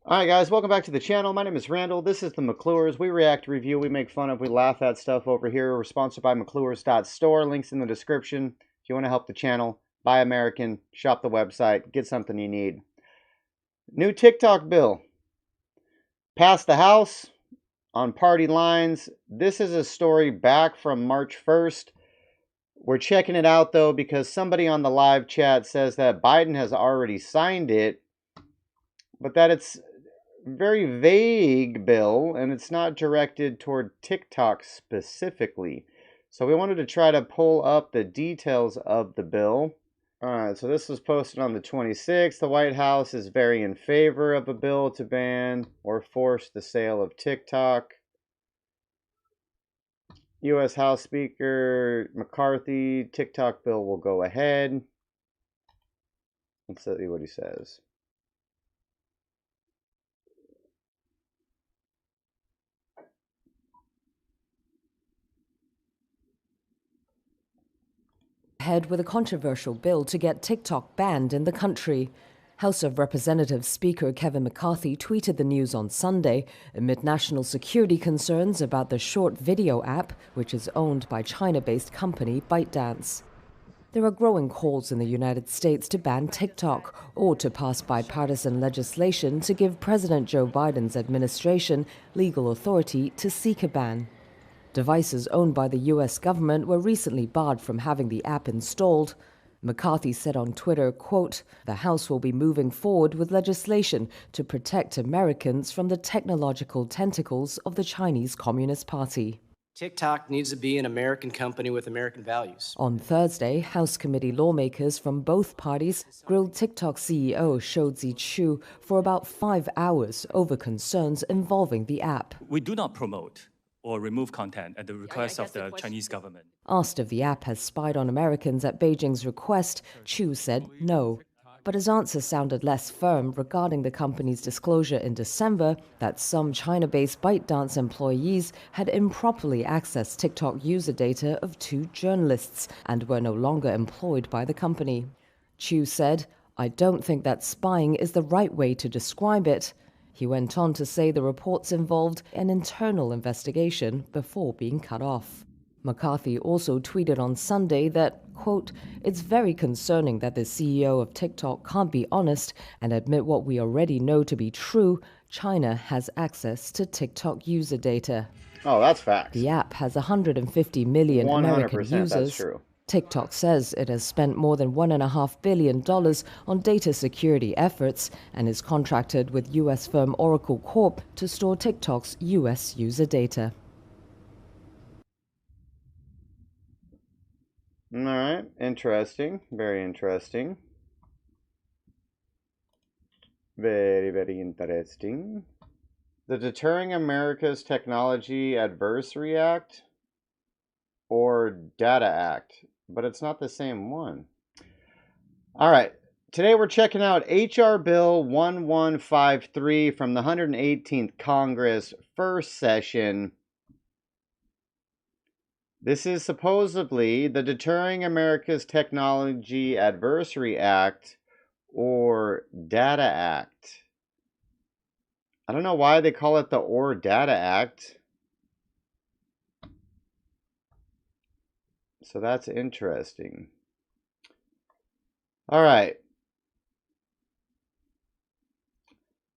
Alright guys, welcome back to the channel. My name is Randall. This is the McClures. We react, review, we make fun of, we laugh at stuff over here. We're sponsored by McClures.store. Links in the description. If you want to help the channel, buy American, shop the website, get something you need. New TikTok bill. Passed the House on party lines. This is a story back from March 1st. We're checking it out though because somebody on the live chat says that Biden has already signed it, but that it's very vague bill and it's not directed toward TikTok specifically. So we wanted to try to pull up the details of the bill. Alright, so this was posted on the 26th. The White House is very in favor of a bill to ban or force the sale of TikTok. U.S. House Speaker McCarthy, TikTok bill will go ahead. Let's see what he says. Ahead with a controversial bill to get TikTok banned in the country. House of Representatives Speaker Kevin McCarthy tweeted the news on Sunday amid national security concerns about the short video app, which is owned by China-based company ByteDance. There are growing calls in the United States to ban TikTok or to pass bipartisan legislation to give President Joe Biden's administration legal authority to seek a ban. Devices owned by the U.S. government were recently barred from having the app installed. McCarthy said on Twitter, quote, "The House will be moving forward with legislation to protect Americans from the technological tentacles of the Chinese Communist Party." TikTok needs to be an American company with American values. On Thursday, House committee lawmakers from both parties grilled TikTok CEO Shou Zi-Chew for about 5 hours over concerns involving the app. We do not promote or remove content at the request of the Chinese government. Asked if the app has spied on Americans at Beijing's request, Chew said no. But his answer sounded less firm regarding the company's disclosure in December that some China-based ByteDance employees had improperly accessed TikTok user data of 2 journalists and were no longer employed by the company. Chew said, "I don't think that spying is the right way to describe it." He went on to say the reports involved an internal investigation before being cut off. McCarthy also tweeted on Sunday that, quote, "It's very concerning that the CEO of TikTok can't be honest and admit what we already know to be true. China has access to TikTok user data." Oh, that's facts. The app has 150 million American 100% users. that's true. TikTok says it has spent more than $1.5 billion on data security efforts and is contracted with U.S. firm Oracle Corp to store TikTok's U.S. user data. All right, interesting, very interesting. Very, very interesting. The Deterring America's Technology Adversary Act or Data Act, but it's not the same one. All right, today we're checking out H.R. Bill 1153 from the 118th Congress, first session. This is supposedly the Deterring America's Technology Adversary Act or Data Act. I don't know why they call it the or Data Act. So that's interesting. All right.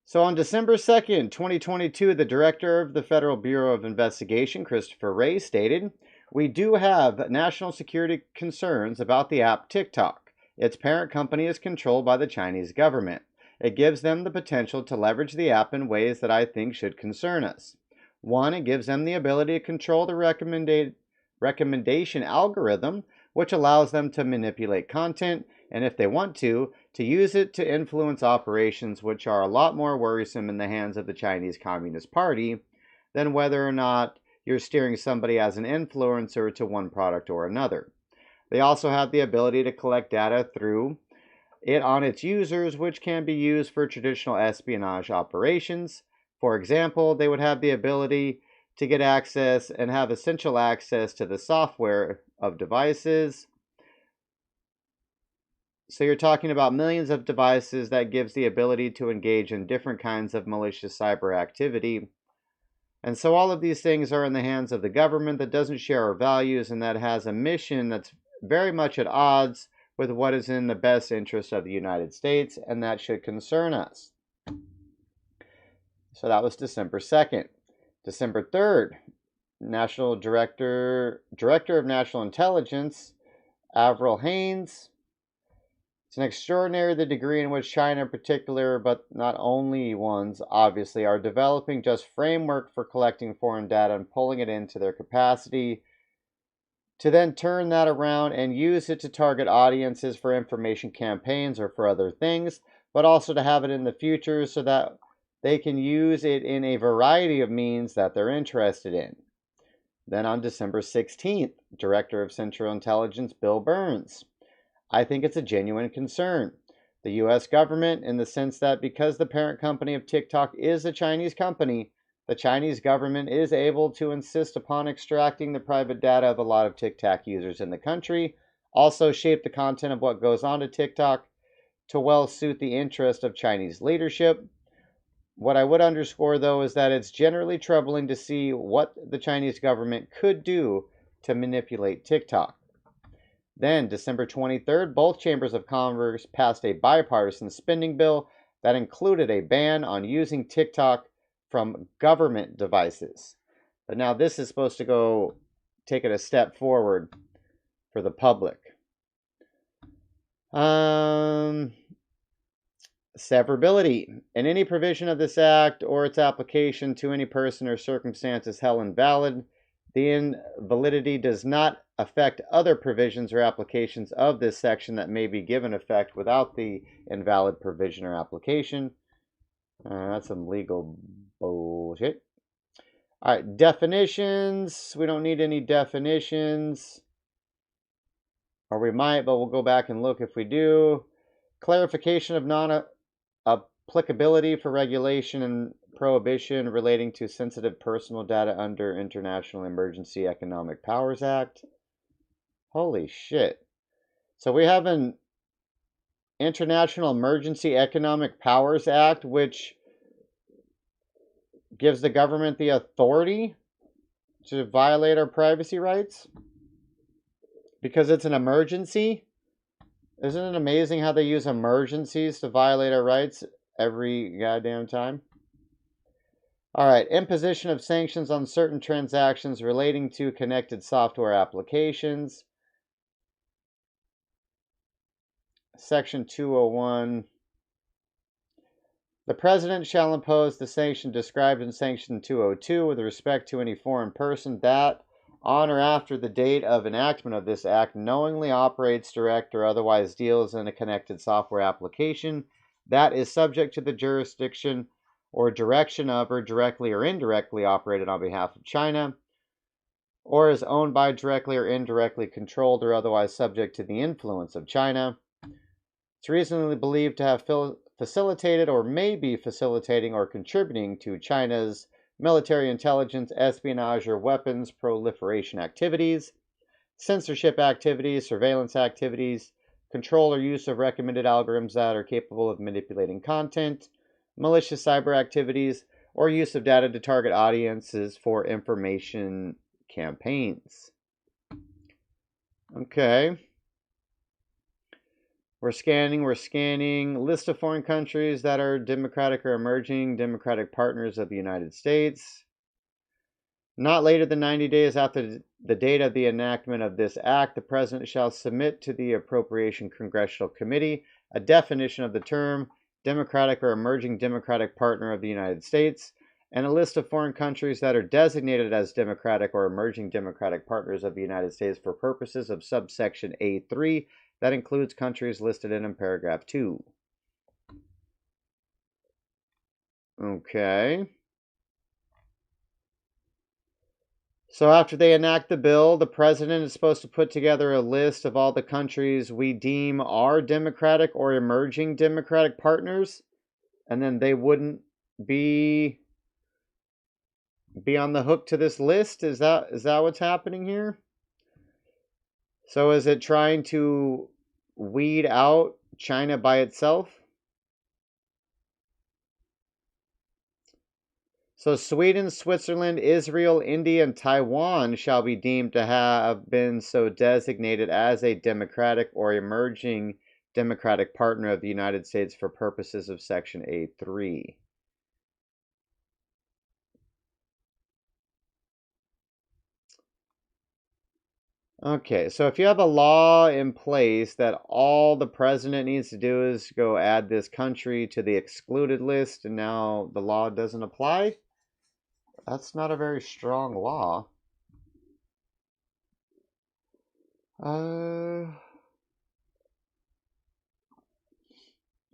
So on December 2nd, 2022, the director of the Federal Bureau of Investigation, Christopher Wray, stated, "We do have national security concerns about the app TikTok. Its parent company is controlled by the Chinese government. It gives them the potential to leverage the app in ways that I think should concern us. One, it gives them the ability to control the recommendation algorithm, which allows them to manipulate content, and if they want to use it to influence operations which are a lot more worrisome in the hands of the Chinese Communist Party than whether or not you're steering somebody as an influencer to one product or another. They also have the ability to collect data through it on its users, which can be used for traditional espionage operations. For example, they would have the ability to get access and have essential access to the software of devices. So you're talking about millions of devices that gives the ability to engage in different kinds of malicious cyber activity. And so all of these things are in the hands of the government that doesn't share our values and that has a mission that's very much at odds with what is in the best interest of the United States, and that should concern us. So that was December 2nd. December 3rd, National Director of National Intelligence, Avril Haines. It's an extraordinary the degree in which China in particular, but not only ones, obviously, are developing just framework for collecting foreign data and pulling it into their capacity to then turn that around and use it to target audiences for information campaigns or for other things, but also to have it in the future so that they can use it in a variety of means that they're interested in. Then on December 16th, Director of Central Intelligence Bill Burns. I think it's a genuine concern. The US government, in the sense that because the parent company of TikTok is a Chinese company, the Chinese government is able to insist upon extracting the private data of a lot of TikTok users in the country, also shape the content of what goes on to TikTok to well suit the interest of Chinese leadership. What I would underscore, though, is that it's generally troubling to see what the Chinese government could do to manipulate TikTok. Then, December 23rd, both chambers of Congress passed a bipartisan spending bill that included a ban on using TikTok from government devices. But now this is supposed to go take it a step forward for the public. Severability. In any provision of this act or its application to any person or circumstance is held invalid. The invalidity does not affect other provisions or applications of this section that may be given effect without the invalid provision or application. That's some legal bullshit. All right, definitions. We don't need any definitions. Or we might, but we'll go back and look if we do. Clarification of non-applicability for regulation and prohibition relating to sensitive personal data under International Emergency Economic Powers Act. Holy shit. So we have an International Emergency Economic Powers Act, which gives the government the authority to violate our privacy rights because it's an emergency. Isn't it amazing how they use emergencies to violate our rights every goddamn time? All right, imposition of sanctions on certain transactions relating to connected software applications. Section 201. The President shall impose the sanction described in Section 202 with respect to any foreign person that, on or after the date of enactment of this act, knowingly operates, direct, or otherwise deals in a connected software application that is subject to the jurisdiction or direction of, or directly or indirectly operated on behalf of China, or is owned by, directly or indirectly controlled, or otherwise subject to the influence of China. It's reasonably believed to have facilitated or may be facilitating or contributing to China's military intelligence, espionage, or weapons proliferation activities, censorship activities, surveillance activities, control or use of recommended algorithms that are capable of manipulating content, malicious cyber activities, or use of data to target audiences for information campaigns. Okay. We're scanning. List of foreign countries that are democratic or emerging democratic partners of the United States. Not later than 90 days after the date of the enactment of this act, the President shall submit to the Appropriation Congressional Committee a definition of the term democratic or emerging democratic partner of the United States, and a list of foreign countries that are designated as democratic or emerging democratic partners of the United States for purposes of subsection A3, that includes countries listed in paragraph 2. Okay. So after they enact the bill, the president is supposed to put together a list of all the countries we deem are democratic or emerging democratic partners, and then they wouldn't be on the hook to this list. Is that what's happening here? So is it trying to weed out China by itself? So Sweden, Switzerland, Israel, India, and Taiwan shall be deemed to have been so designated as a democratic or emerging democratic partner of the United States for purposes of Section A3. Okay, so if you have a law in place that all the president needs to do is go add this country to the excluded list and now the law doesn't apply, that's not a very strong law. All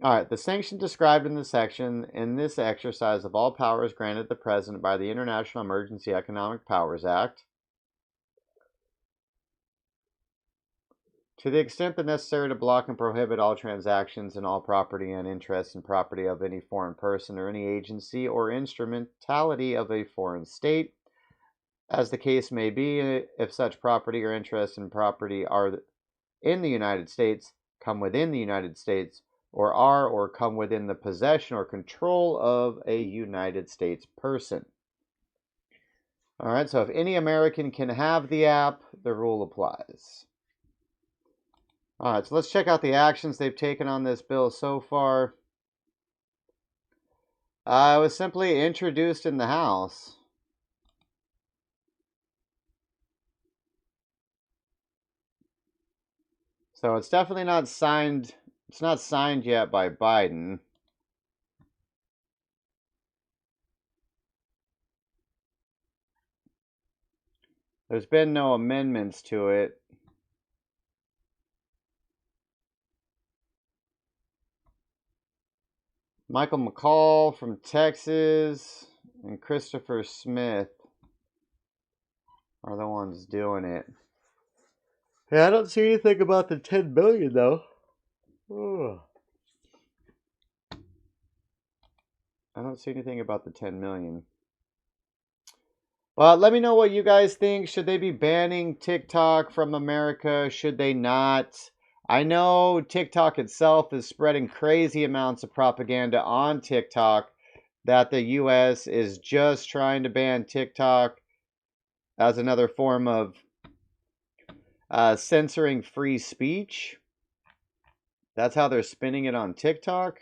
right, the sanction described in this section in this exercise of all powers granted the President by the International Emergency Economic Powers Act, to the extent that necessary to block and prohibit all transactions and all property and interest in property of any foreign person or any agency or instrumentality of a foreign state, as the case may be, if such property or interest in property are in the United States, come within the United States, or are or come within the possession or control of a United States person. All right, so if any American can have the app, the rule applies. All right, so let's check out the actions they've taken on this bill so far. It was simply introduced in the House. So it's definitely not signed. It's not signed yet by Biden. There's been no amendments to it. Michael McCall from Texas and Christopher Smith are the ones doing it. Yeah, I don't see anything about the 10 billion though. Ugh. I don't see anything about the 10 million. Well, let me know what you guys think. Should they be banning TikTok from America? Should they not? I know TikTok itself is spreading crazy amounts of propaganda on TikTok that the US is just trying to ban TikTok as another form of censoring free speech. That's how they're spinning it on TikTok,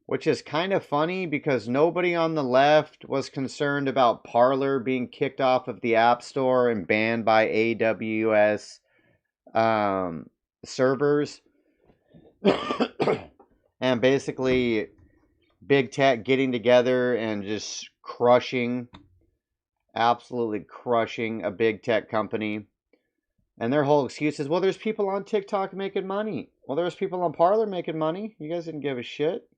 which is kind of funny because nobody on the left was concerned about Parler being kicked off of the App Store and banned by AWS servers. And basically big tech getting together and just absolutely crushing a big tech company. And their whole excuse is, well, there's people on TikTok making money. Well, there's people on Parler making money. You guys didn't give a shit.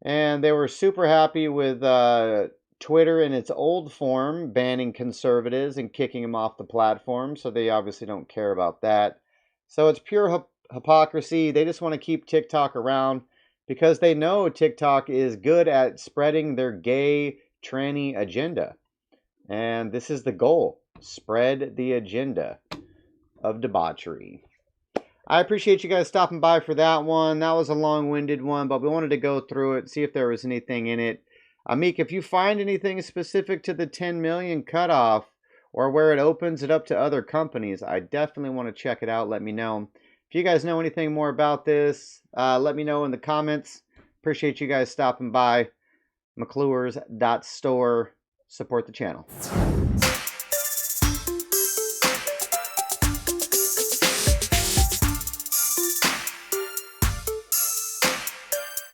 And they were super happy with Twitter in its old form, banning conservatives and kicking them off the platform. So they obviously don't care about that. So it's pure hypocrisy. They just want to keep TikTok around because they know TikTok is good at spreading their gay, tranny agenda. And this is the goal. Spread the agenda of debauchery. I appreciate you guys stopping by for that one. That was a long-winded one, but we wanted to go through it, see if there was anything in it. Amik, if you find anything specific to the 10 million cutoff or where it opens it up to other companies, I definitely want to check it out. Let me know. If you guys know anything more about this, let me know in the comments. Appreciate you guys stopping by. McClure's.store. Support the channel.